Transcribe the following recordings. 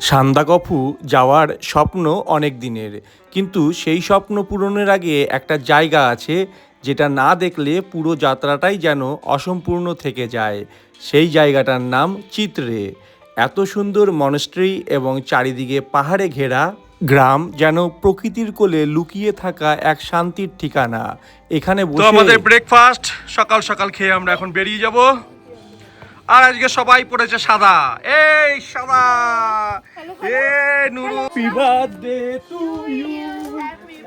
সান্দাকফু যাওয়ার স্বপ্ন অনেক দিনের, কিন্তু সেই স্বপ্ন পূরণের আগে একটা জায়গা আছে যেটা না দেখলে পুরো যাত্রাটাই যেন অসম্পূর্ণ থেকে যায়। সেই জায়গাটার নাম চিত্রে। এত সুন্দর মনস্ট্রি এবং চারিদিকে পাহাড়ে ঘেরা গ্রাম, যেন প্রকৃতির কোলে লুকিয়ে থাকা এক শান্তির ঠিকানা। এখানে বসে আমাদের ব্রেকফাস্ট সকাল সকাল খেয়ে আমরা এখন বেরিয়ে যাব। আর আজকে সবাই পড়েছে সাদা, এই সাদা, এই Nuru. Happy birthday to you,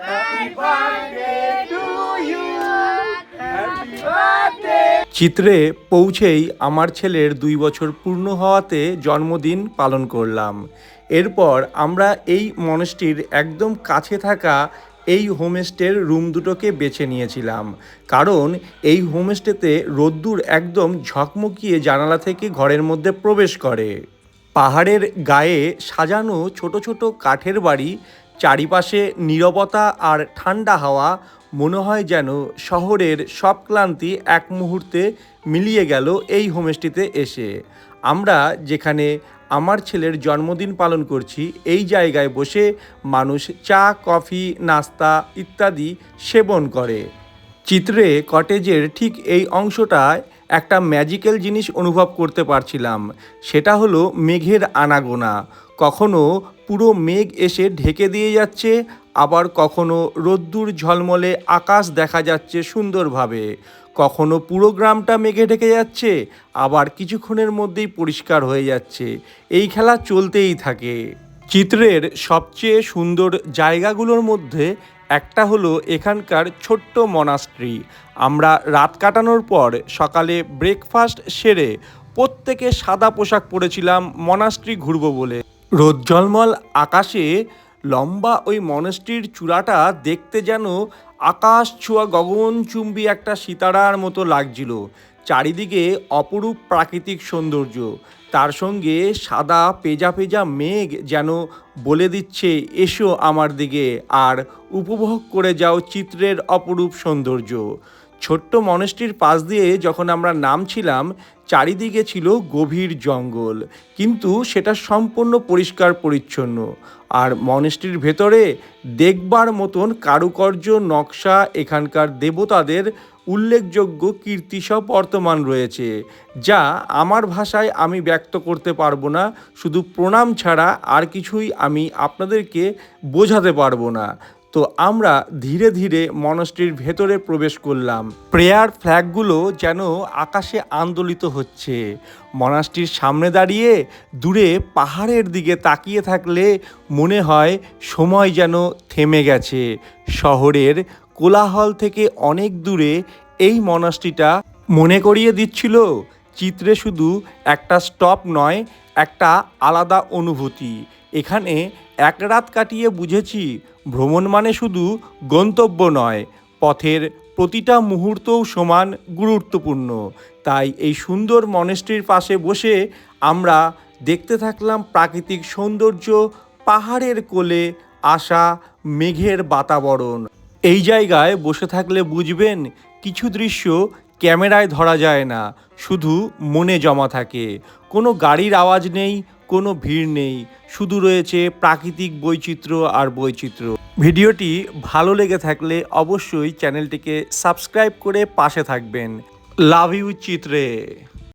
happy birthday to you, happy birthday. চিত্রে পৌঁছেই আমার ছেলের 2 বছর পূর্ণ হওয়াতে জন্মদিন পালন করলাম। এরপর আমরা এই মনস্ট্রির একদম কাছে থাকা এই হোমস্টের রুম দুটোকে বেছে নিয়েছিলাম, কারণ এই হোমস্টেতে রোদ্দুর একদম ঝকমকিয়ে জানালা থেকে ঘরের মধ্যে প্রবেশ করে। পাহাড়ের গায়ে সাজানো ছোট ছোট কাঠের বাড়ি, চারিপাশে নীরবতা আর ঠান্ডা হাওয়া, মনে হয় যেন শহরের সব ক্লান্তি এক মুহূর্তে মিলিয়ে গেল এই হোমস্টেতে এসে। আমরা যেখানে আমার ছেলের জন্মদিন পালন করছি, এই জায়গায় বসে মানুষ চা, কফি, নাস্তা ইত্যাদি সেবন করে। চিত্রে কটেজের ঠিক এই অংশটায় একটা ম্যাজিক্যাল জিনিস অনুভব করতে পারছিলাম। সেটা হলো মেঘের আনাগোনা। কখনো পুরো মেঘ এসে ঢেকে দিয়ে যাচ্ছে, আবার কখনো রোদ্দুর ঝলমলে আকাশ দেখা যাচ্ছে সুন্দরভাবে। কখনো পুরো গ্রামটা মেঘে ঢেকে যাচ্ছে, আবার কিছুক্ষণের মধ্যেই পরিষ্কার হয়ে যাচ্ছে। এই খেলা চলতেই থাকে। চিত্রের সবচেয়ে সুন্দর জায়গাগুলোর মধ্যে একটা হলো এখানকার ছোট্ট মনাস্ট্রি। আমরা রাত কাটানোর পর সকালে ব্রেকফাস্ট সেরে প্রত্যেকে সাদা পোশাক পরেছিলাম মনাস্ট্রি ঘুরবো বলে। রোদ আকাশে লম্বা ওই মনাস্ট্রির চূড়াটা দেখতে যেন আকাশ ছোঁয়া গগনচুম্বী একটা সিতারার মতো লাগছিল। চারিদিকে অপরূপ প্রাকৃতিক সৌন্দর্য, তার সঙ্গে সাদা পেজা পেজা মেঘ যেন বলে দিচ্ছে এসো আমার দিকে আর উপভোগ করে যাও চিত্রের অপরূপ সৌন্দর্য। ছোট্ট মনস্ট্রির পাশ দিয়ে যখন আমরা নামছিলাম, চারিদিকে ছিল গভীর জঙ্গল, কিন্তু সেটা সম্পূর্ণ পরিষ্কার পরিচ্ছন্ন। আর মনস্ট্রির ভেতরে দেখবার মতন কারুকার্য, নকশা, এখানকার দেবতাদের উল্লেখযোগ্য কীর্তি সব বর্তমান রয়েছে, যা আমার ভাষায় আমি ব্যক্ত করতে পারবো না। শুধু প্রণাম ছাড়া আর কিছুই আমি আপনাদেরকে বোঝাতে পারবো না। তো আমরা ধীরে ধীরে মনস্ট্রির ভেতরে প্রবেশ করলাম। প্রেয়ার ফ্ল্যাগগুলো যেন আকাশে আন্দোলিত হচ্ছে। মনাস্ট্রির সামনে দাঁড়িয়ে দূরে পাহাড়ের দিকে তাকিয়ে থাকলে মনে হয় সময় যেন থেমে গেছে। শহরের কোলাহল থেকে অনেক দূরে এই মনাস্ট্রিটা মনে করিয়ে দিচ্ছিল চিত্রে শুধু একটা স্টপ নয়, একটা আলাদা অনুভূতি। এখানে এক রাত কাটিয়ে বুঝেছি ভ্রমণ মানে শুধু গন্তব্য নয়, পথের প্রতিটা মুহূর্তও সমান গুরুত্বপূর্ণ। তাই এই সুন্দর মনেস্ট্রির পাশে বসে আমরা দেখতে থাকলাম প্রাকৃতিক সৌন্দর্য, পাহাড়ের কোলে আসা মেঘের বাতাবরণ। এই জায়গায় বসে থাকলে বুঝবেন কিছু দৃশ্য ক্যামেরায় ধরা যায় না, শুধু মনে জমা থাকে। কোনো গাড়ির আওয়াজ নেই, কোনো ভিড় নেই, শুধু রয়েছে প্রাকৃতিক বৈচিত্র্য আর বৈচিত্র্য। ভিডিওটি ভালো লেগে থাকলে অবশ্যই চ্যানেলটিকে সাবস্ক্রাইব করে পাশে থাকবেন। লাভ ইউ চিত্রে।